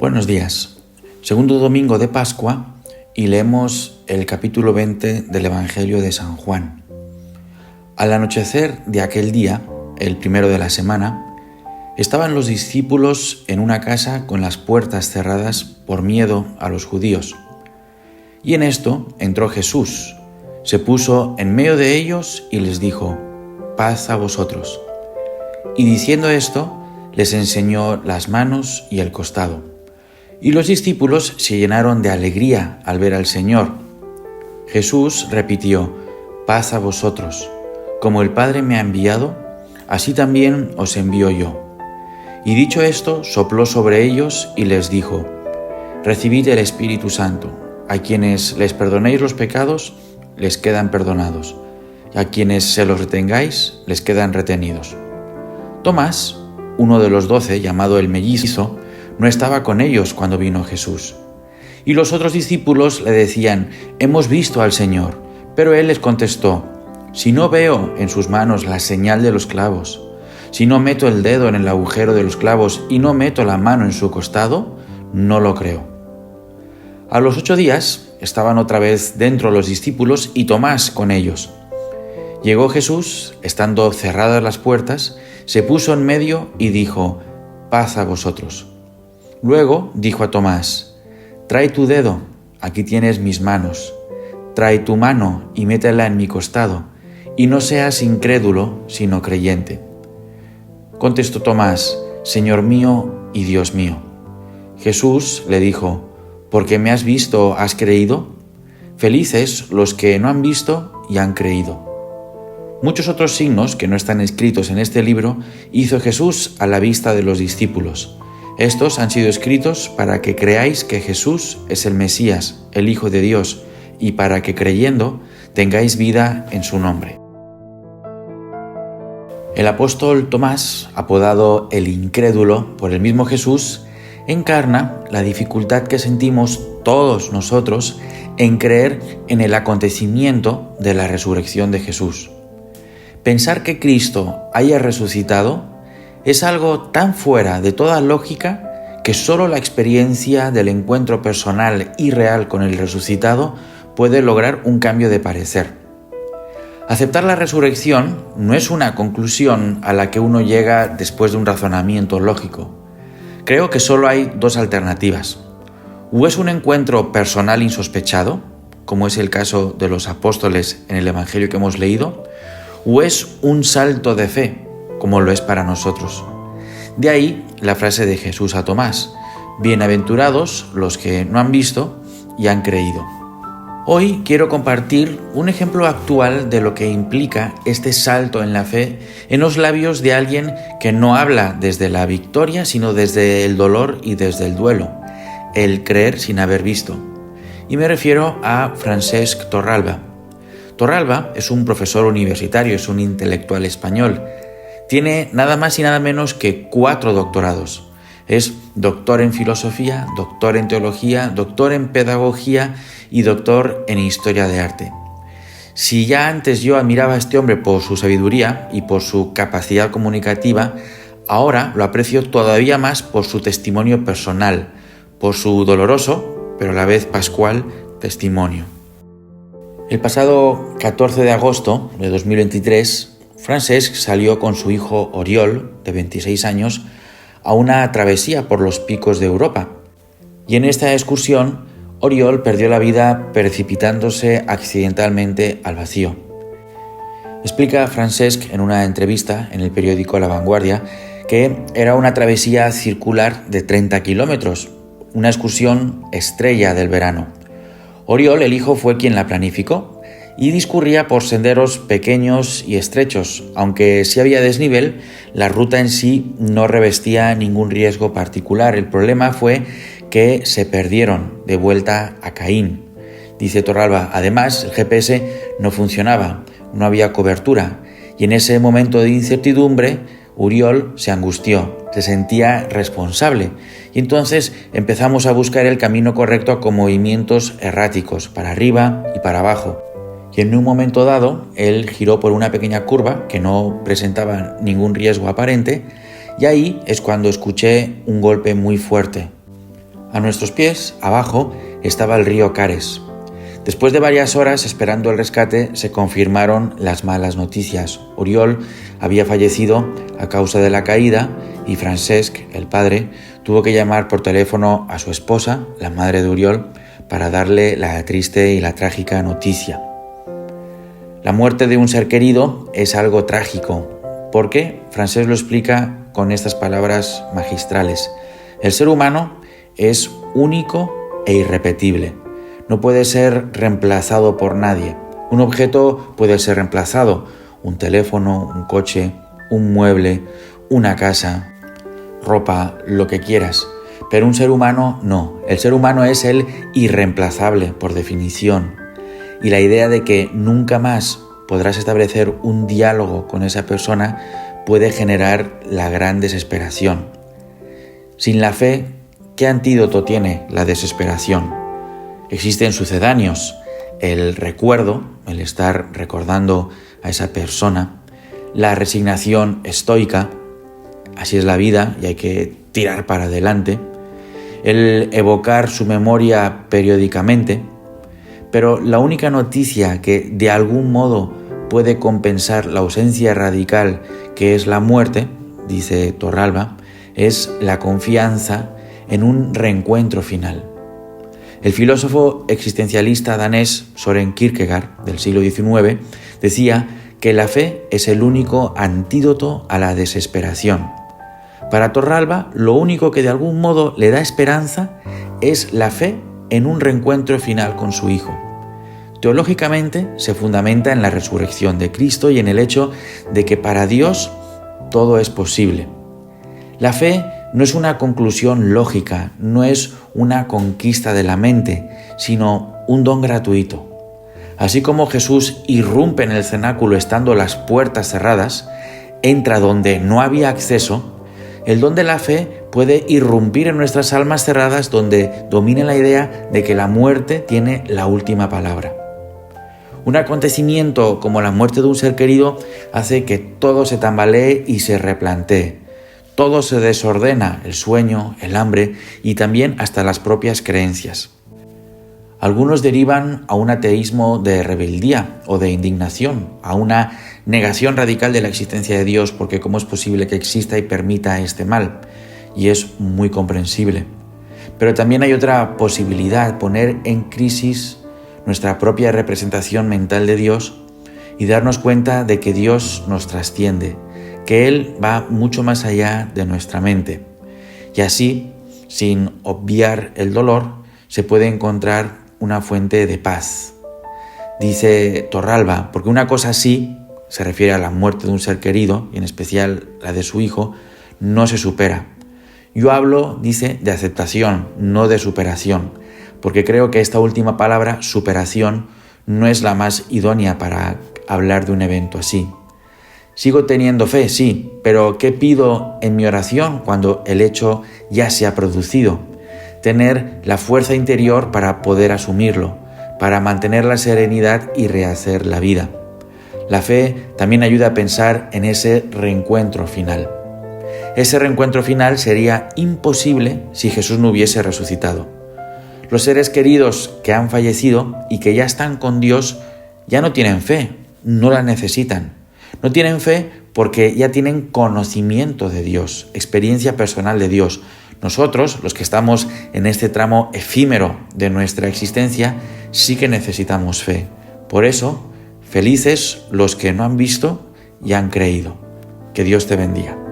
Buenos días. Segundo domingo de Pascua y leemos el capítulo 20 del Evangelio de San Juan. Al anochecer de aquel día, el primero de la semana, estaban los discípulos en una casa con las puertas cerradas por miedo a los judíos. Y en esto entró Jesús, se puso en medio de ellos y les dijo: «Paz a vosotros». Y diciendo esto, les enseñó las manos y el costado. Y los discípulos se llenaron de alegría al ver al Señor. Jesús repitió: «Paz a vosotros. Como el Padre me ha enviado, así también os envío yo». Y dicho esto, sopló sobre ellos y les dijo: «Recibid el Espíritu Santo. A quienes les perdonéis los pecados, les quedan perdonados. Y a quienes se los retengáis, les quedan retenidos». Tomás, uno de los 12, llamado el mellizo, no estaba con ellos cuando vino Jesús. Y los otros discípulos le decían: «Hemos visto al Señor». Pero él les contestó: «Si no veo en sus manos la señal de los clavos, si no meto el dedo en el agujero de los clavos y no meto la mano en su costado, no lo creo». A los 8 días estaban otra vez dentro los discípulos y Tomás con ellos. Llegó Jesús, estando cerradas las puertas, se puso en medio y dijo: «Paz a vosotros». Luego dijo a Tomás: «Trae tu dedo, aquí tienes mis manos. Trae tu mano y métela en mi costado, y no seas incrédulo, sino creyente». Contestó Tomás: «Señor mío y Dios mío». Jesús le dijo: «¿Porque me has visto, has creído? Felices los que no han visto y han creído». Muchos otros signos que no están escritos en este libro hizo Jesús a la vista de los discípulos. Estos han sido escritos para que creáis que Jesús es el Mesías, el Hijo de Dios, y para que creyendo tengáis vida en su nombre. El apóstol Tomás, apodado el incrédulo por el mismo Jesús, encarna la dificultad que sentimos todos nosotros en creer en el acontecimiento de la resurrección de Jesús. Pensar que Cristo haya resucitado es algo tan fuera de toda lógica que solo la experiencia del encuentro personal y real con el resucitado puede lograr un cambio de parecer. Aceptar la resurrección no es una conclusión a la que uno llega después de un razonamiento lógico. Creo que solo hay 2 alternativas. O es un encuentro personal insospechado, como es el caso de los apóstoles en el Evangelio que hemos leído, o es un salto de fe, como lo es para nosotros. De ahí la frase de Jesús a Tomás: «Bienaventurados los que no han visto y han creído». Hoy quiero compartir un ejemplo actual de lo que implica este salto en la fe en los labios de alguien que no habla desde la victoria, sino desde el dolor y desde el duelo, el creer sin haber visto. Y me refiero a Francesc Torralba. Torralba es un profesor universitario, es un intelectual español. Tiene nada más y nada menos que 4 doctorados. Es doctor en filosofía, doctor en teología, doctor en pedagogía y doctor en historia de arte. Si ya antes yo admiraba a este hombre por su sabiduría y por su capacidad comunicativa, ahora lo aprecio todavía más por su testimonio personal, por su doloroso, pero a la vez pascual, testimonio. El pasado 14 de agosto de 2023, Francesc salió con su hijo Oriol, de 26 años, a una travesía por los picos de Europa. Y en esta excursión, Oriol perdió la vida precipitándose accidentalmente al vacío. Explica Francesc en una entrevista en el periódico La Vanguardia que era una travesía circular de 30 kilómetros, una excursión estrella del verano. Oriol, el hijo, fue quien la planificó y discurría por senderos pequeños y estrechos. Aunque sí había desnivel, la ruta en sí no revestía ningún riesgo particular. El problema fue que se perdieron de vuelta a Caín. Dice Torralba: además, el GPS no funcionaba, no había cobertura, y en ese momento de incertidumbre, Oriol se angustió, se sentía responsable, y entonces empezamos a buscar el camino correcto con movimientos erráticos, para arriba y para abajo. Y en un momento dado, él giró por una pequeña curva que no presentaba ningún riesgo aparente, y ahí es cuando escuché un golpe muy fuerte. A nuestros pies, abajo, estaba el río Cares. Después de varias horas esperando el rescate, se confirmaron las malas noticias. Oriol había fallecido a causa de la caída y Francesc, el padre, tuvo que llamar por teléfono a su esposa, la madre de Oriol, para darle la triste y la trágica noticia. La muerte de un ser querido es algo trágico, porque Francesc lo explica con estas palabras magistrales. El ser humano es único e irrepetible. No puede ser reemplazado por nadie. Un objeto puede ser reemplazado, un teléfono, un coche, un mueble, una casa, ropa, lo que quieras. Pero un ser humano no. El ser humano es el irreemplazable por definición. Y la idea de que nunca más podrás establecer un diálogo con esa persona puede generar la gran desesperación. Sin la fe, ¿qué antídoto tiene la desesperación? Existen sucedáneos, el recuerdo, el estar recordando a esa persona, la resignación estoica, así es la vida y hay que tirar para adelante, el evocar su memoria periódicamente, pero la única noticia que de algún modo puede compensar la ausencia radical que es la muerte, dice Torralba, es la confianza en un reencuentro final. El filósofo existencialista danés Søren Kierkegaard, del siglo XIX, decía que la fe es el único antídoto a la desesperación. Para Torralba, lo único que de algún modo le da esperanza es la fe en un reencuentro final con su hijo. Teológicamente se fundamenta en la resurrección de Cristo y en el hecho de que para Dios todo es posible. La fe no es una conclusión lógica, no es una conquista de la mente, sino un don gratuito. Así como Jesús irrumpe en el cenáculo estando las puertas cerradas, entra donde no había acceso, el don de la fe puede irrumpir en nuestras almas cerradas donde domina la idea de que la muerte tiene la última palabra. Un acontecimiento como la muerte de un ser querido hace que todo se tambalee y se replantee. Todo se desordena, el sueño, el hambre y también hasta las propias creencias. Algunos derivan a un ateísmo de rebeldía o de indignación, a una negación radical de la existencia de Dios, porque cómo es posible que exista y permita este mal, y es muy comprensible. Pero también hay otra posibilidad, poner en crisis nuestra propia representación mental de Dios y darnos cuenta de que Dios nos trasciende, que Él va mucho más allá de nuestra mente. Y así, sin obviar el dolor, se puede encontrar una fuente de paz. Dice Torralba, porque una cosa así, se refiere a la muerte de un ser querido, y en especial la de su hijo, no se supera. Yo hablo, dice, de aceptación, no de superación, porque creo que esta última palabra, superación, no es la más idónea para hablar de un evento así. Sigo teniendo fe, sí, pero ¿qué pido en mi oración cuando el hecho ya se ha producido? Tener la fuerza interior para poder asumirlo, para mantener la serenidad y rehacer la vida. La fe también ayuda a pensar en ese reencuentro final. Ese reencuentro final sería imposible si Jesús no hubiese resucitado. Los seres queridos que han fallecido y que ya están con Dios ya no tienen fe, no la necesitan. No tienen fe porque ya tienen conocimiento de Dios, experiencia personal de Dios. Nosotros, los que estamos en este tramo efímero de nuestra existencia, sí que necesitamos fe. Por eso, felices los que no han visto y han creído. Que Dios te bendiga.